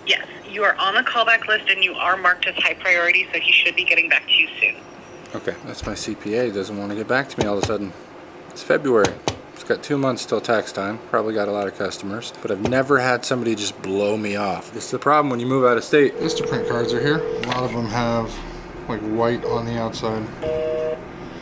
Yes, you are on the callback list and you are marked as high priority, so he should be getting back to you soon. Okay, that's my CPA. Doesn't want to get back to me all of a sudden. It's February. It's got 2 months till tax time. Probably got a lot of customers, but I've never had somebody just blow me off. It's the problem when you move out of state. Vistaprint cards are here. A lot of them have like white on the outside.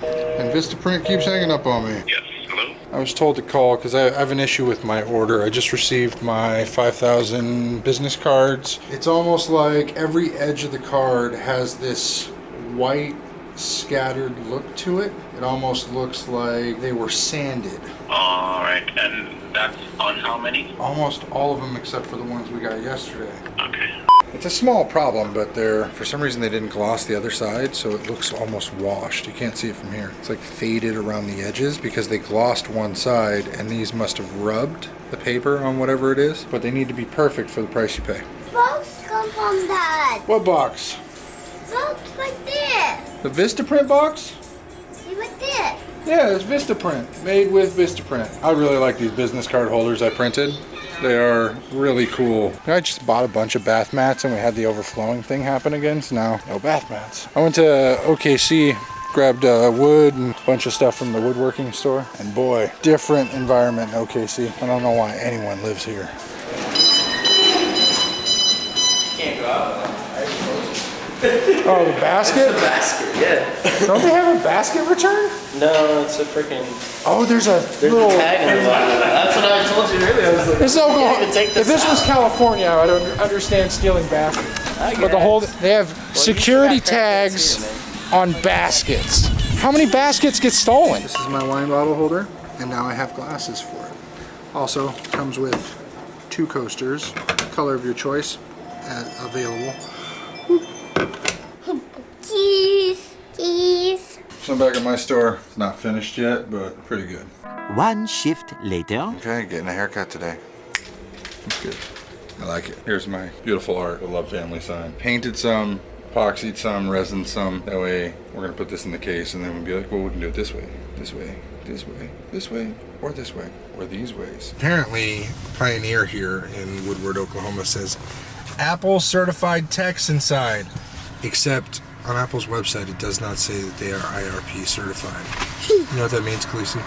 And Vistaprint keeps hanging up on me. Yes, hello? I was told to call because I have an issue with my order. I just received my 5,000 business cards. It's almost like every edge of the card has this white scattered look to it. It almost looks like they were sanded. Alright, and that's on how many? Almost all of them except for the ones we got yesterday. Okay. It's a small problem, but for some reason they didn't gloss the other side, so it looks almost washed. You can't see it from here. It's like faded around the edges because they glossed one side, and these must have rubbed the paper on whatever it is, but they need to be perfect for the price you pay. Box come from that. What box? Box like this. The Vistaprint box? See what this? Yeah, it's Vistaprint, made with Vistaprint. I really like these business card holders I printed. They are really cool. I just bought a bunch of bath mats and we had the overflowing thing happen again, so now no bath mats. I went to OKC, grabbed wood and a bunch of stuff from the woodworking store, and boy, different environment in OKC. I don't know why anyone lives here. Can't go out. Oh, the basket? The basket, yeah. Don't they have a basket return? No, it's a freaking. Oh, there's a little. Tag on the bottom. That's what I told you earlier. I was like, This is Oklahoma. you can take If this was California, I would understand stealing baskets. But the whole they have security tags on baskets. How many baskets get stolen? This is my wine bottle holder, and now I have glasses for it. Also comes with 2 coasters, color of your choice, available. Cheese. Cheese. So I'm back at my store. It's not finished yet, but pretty good. One shift later. Okay, getting a haircut today. It's good. I like it. Here's my beautiful art, the Love Family sign. Painted some, epoxied some, resin some. That way, we're gonna put this in the case and then we'll be like, well, we can do it this way, this way, this way, this way, or this way, or these ways. Apparently, Pioneer here in Woodward, Oklahoma says Apple certified techs inside. Except on Apple's website, it does not say that they are IRP certified. You know what that means, Khaleesi?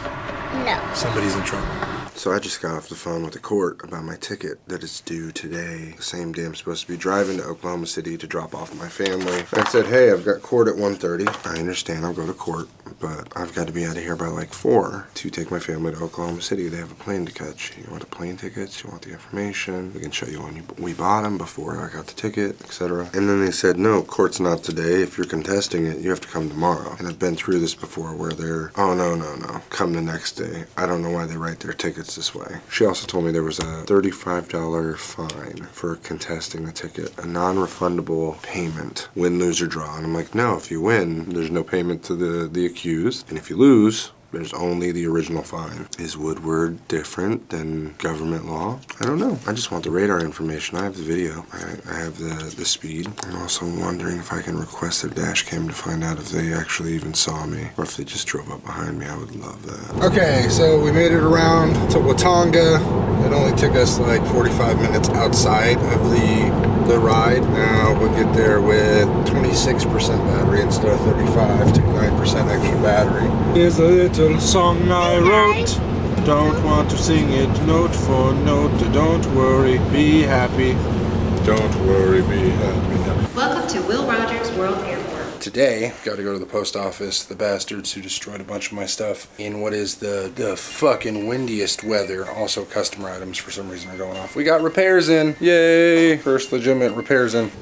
No. Somebody's in trouble. So I just got off the phone with the court about my ticket that is due today. The same day I'm supposed to be driving to Oklahoma City to drop off my family. I said, hey, I've got court at 1:30. I understand I'll go to court, but I've got to be out of here by like 4 to take my family to Oklahoma City. They have a plane to catch. You want the plane tickets? You want the information? We can show you when we bought them before I got the ticket, etc. And then they said, no, court's not today. If you're contesting it, you have to come tomorrow. And I've been through this before where they're, oh, no, come the next day. I don't know why they write their tickets this way. She also told me there was a $35 fine for contesting the ticket, a non-refundable payment, win, lose, or draw. And I'm like, no, if you win, there's no payment to the accused. And if you lose, there's only the original fine. Is Woodward different than government law? I don't know. I just want the radar information. I have the video. I have the speed. I'm also wondering if I can request their dash cam to find out if they actually even saw me or if they just drove up behind me. I would love that. Okay, so we made it around to Watonga. It only took us like 45 minutes outside of the ride. Now we'll get there with 26% battery instead of 35, took 9% extra battery. Here's a little song I wrote. Don't want to sing it note for note. Don't worry, be happy. Don't worry, be happy. Welcome to Will Rogers World Airport. Today, got to go to the post office. The bastards who destroyed a bunch of my stuff in what is the fucking windiest weather. Also, customer items for some reason are going off. We got repairs in. Yay! First legitimate repairs in.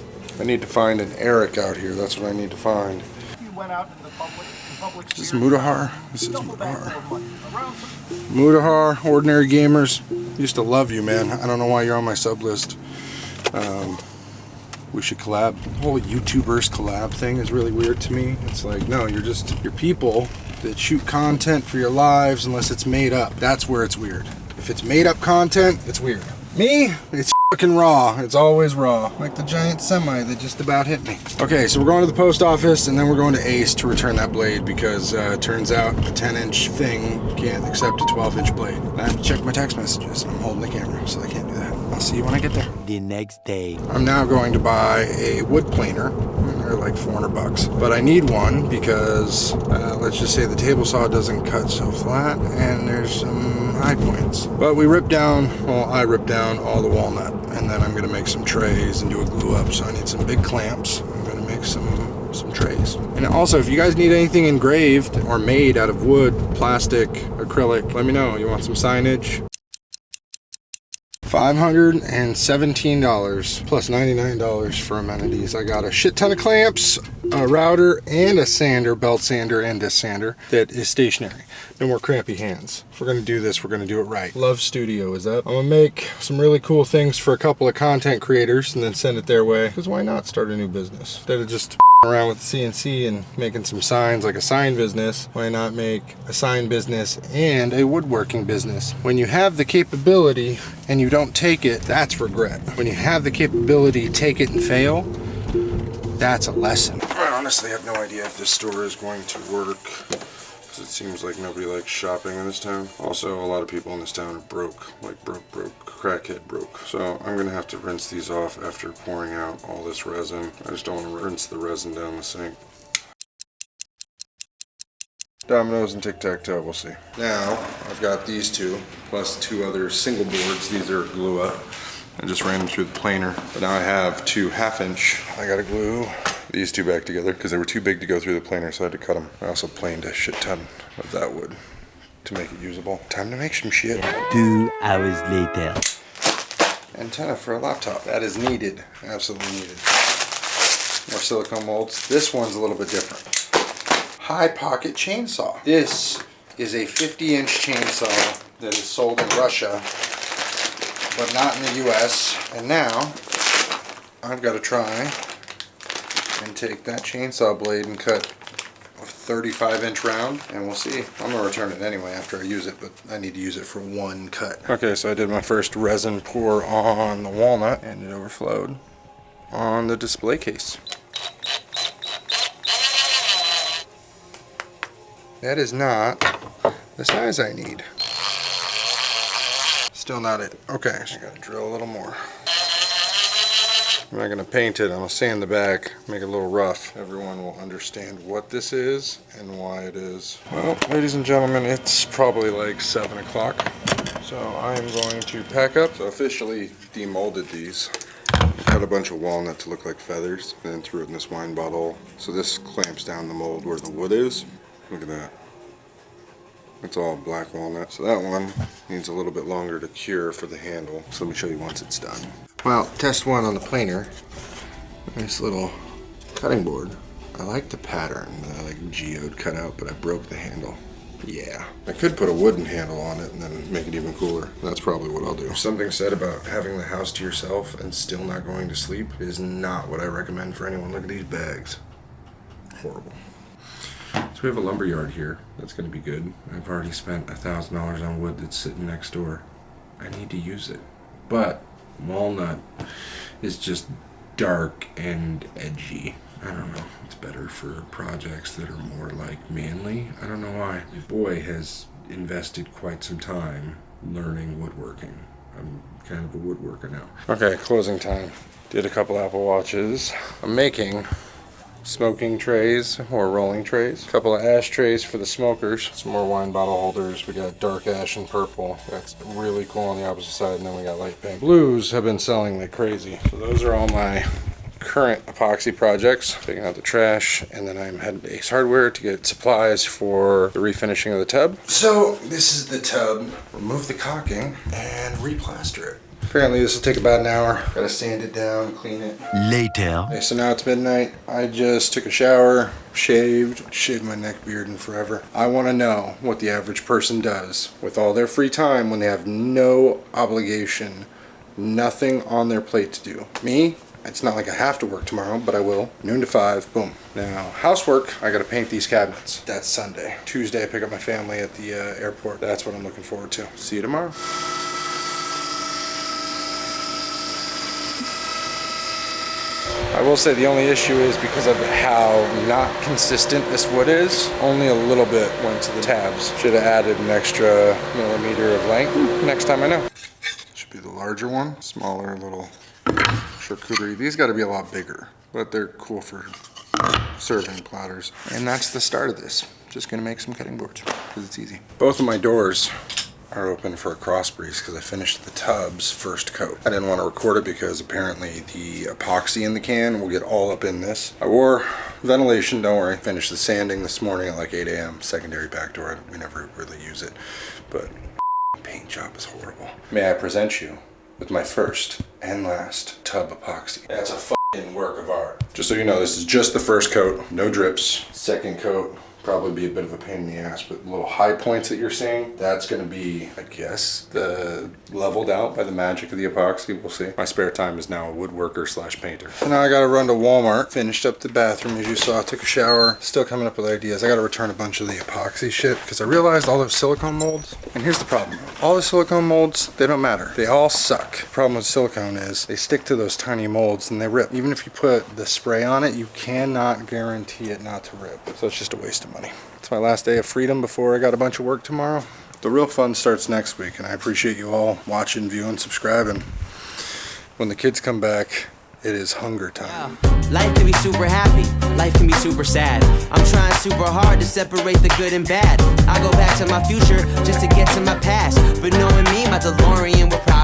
I need to find an Eric out here. That's what I need to find. You went out in the public. This is Mudahar. This is Mudahar. Mudahar, Ordinary Gamers. Used to love you, man. I don't know why you're on my sub list. We should collab. The whole YouTubers collab thing is really weird to me. It's like, no, you're people that shoot content for your lives unless it's made up. That's where it's weird. If it's made up content, it's weird. Me, it's fucking raw. It's always raw. Like the giant semi that just about hit me. Okay, so we're going to the post office and then we're going to Ace to return that blade because it turns out a 10-inch thing can't accept a 12-inch blade. I have to check my text messages and I'm holding the camera, so I can't do that. I'll see you when I get there. The next day. I'm now going to buy a wood planer. They're like $400, but I need one because let's just say the table saw doesn't cut so flat and there's some high points. But we ripped down, well, I ripped down all the walnut, and then I'm gonna make some trays and do a glue up. So I need some big clamps. I'm gonna make some trays. And also, if you guys need anything engraved or made out of wood, plastic, acrylic, let me know. You want some signage? $517 plus $99 for amenities. I got a shit ton of clamps, a router, and a sander, belt sander, and disc sander that is stationary. No more crampy hands. If we're gonna do this, we're gonna do it right. Love Studio is up. I'm gonna make some really cool things for a couple of content creators and then send it their way. Because why not start a new business? Instead of just around with CNC and making some signs like a sign business, why not make a sign business and a woodworking business? When you have the capability and you don't take it, that's regret. When you have the capability, take it and fail, that's a lesson. I honestly have no idea if this store is going to work, because it seems like nobody likes shopping in this town. Also, a lot of people in this town are broke, like broke, crackhead broke. So I'm gonna have to rinse these off after pouring out all this resin. I just don't want to rinse the resin down the sink. Dominoes and tic-tac-toe, we'll see. Now, I've got these two, plus two other single boards. These are glue up. I just ran them through the planer. But now I have two 1/2 inch. I gotta glue these two back together because they were too big to go through the planer, so I had to cut them. I also planed a shit ton of that wood to make it usable. Time to make some shit. 2 hours later. Antenna for a laptop. That is needed. Absolutely needed. More silicone molds. This one's a little bit different. High pocket chainsaw. This is a 50-inch chainsaw that is sold in Russia, but not in the US. And now I've got to try and take that chainsaw blade and cut a 35-inch round, and we'll see. I'm gonna return it anyway after I use it, but I need to use it for one cut. Okay, so I did my first resin pour on the walnut, and it overflowed on the display case. That is not the size I need. Still not it. Okay, so I gotta drill a little more. I'm not gonna paint it, I'm gonna sand the back, make it a little rough. Everyone will understand what this is and why it is. Well, ladies and gentlemen, it's probably like 7 o'clock. So I'm going to pack up. So officially demolded these. I cut a bunch of walnut to look like feathers, and then threw it in this wine bottle. So this clamps down the mold where the wood is. Look at that. It's all black walnut. So that one needs a little bit longer to cure for the handle. So let me show you once it's done. Well, test one on the planer. Nice little cutting board. I like the pattern that I like geode cut out, but I broke the handle. Yeah. I could put a wooden handle on it and then make it even cooler. That's probably what I'll do. Something said about having the house to yourself and still not going to sleep is not what I recommend for anyone. Look at these bags. Horrible. So we have a lumber yard here. That's going to be good. I've already spent $1,000 on wood that's sitting next door. I need to use it. But walnut is just dark and edgy. I don't know. It's better for projects that are more like manly. I don't know why. My boy has invested quite some time learning woodworking. I'm kind of a woodworker now. Okay, closing time. Did a couple Apple Watches. I'm making smoking trays or rolling trays. A couple of ashtrays for the smokers. Some more wine bottle holders. We got dark ash and purple. That's really cool on the opposite side. And then we got light pink. Blues have been selling like crazy. So those are all my current epoxy projects. Taking out the trash, and then I'm heading to Ace Hardware to get supplies for the refinishing of the tub. So this is the tub. Remove the caulking and replaster it. Apparently this will take about an hour. Gotta sand it down, clean it. Later. Okay, so now it's midnight. I just took a shower, shaved my neck, beard, and forever. I want to know what the average person does with all their free time when they have no obligation, nothing on their plate to do. Me? It's not like I have to work tomorrow, but I will. Noon to 5, boom. Now, housework, I gotta paint these cabinets. That's Sunday. Tuesday, I pick up my family at the airport. That's what I'm looking forward to. See you tomorrow. I will say the only issue is because of how not consistent this wood is, only a little bit went to the tabs. Should have added an extra millimeter of length. Next time I know. Should be the larger one. Smaller little charcuterie. These got to be a lot bigger, but they're cool for serving platters. And that's the start of this. Just gonna make some cutting boards because it's easy. Both of my doors are open for a cross breeze because I finished the tub's first coat. I didn't want to record it because apparently the epoxy in the can will get all up in this. I wore ventilation, don't worry. Finished the sanding this morning at like 8 a.m. Secondary back door. We never really use it, but paint job is horrible. May I present you with my first and last tub epoxy. That's a fucking work of art. Just so you know, this is just the first coat, no drips. Second coat, probably be a bit of a pain in the ass, but the little high points that you're seeing, that's gonna be, I guess, the leveled out by the magic of the epoxy. We'll see. My spare time is now a woodworker slash painter. So now I gotta run to Walmart. Finished up the bathroom as you saw, took a shower. Still coming up with ideas. I gotta return a bunch of the epoxy shit because I realized all those silicone molds, and here's the problem. All the silicone molds, they don't matter. They all suck. The problem with silicone is they stick to those tiny molds and they rip. Even if you put the spray on it, you cannot guarantee it not to rip. So it's just a waste of money. It's my last day of freedom before I got a bunch of work tomorrow. The real fun starts next week, and I appreciate you all watching, viewing, subscribing. When the kids come back, it is hunger time. Life can be super happy, life can be super sad. I'm trying super hard to separate the good and bad. I go back to my future just to get to my past, but knowing me, my DeLorean will probably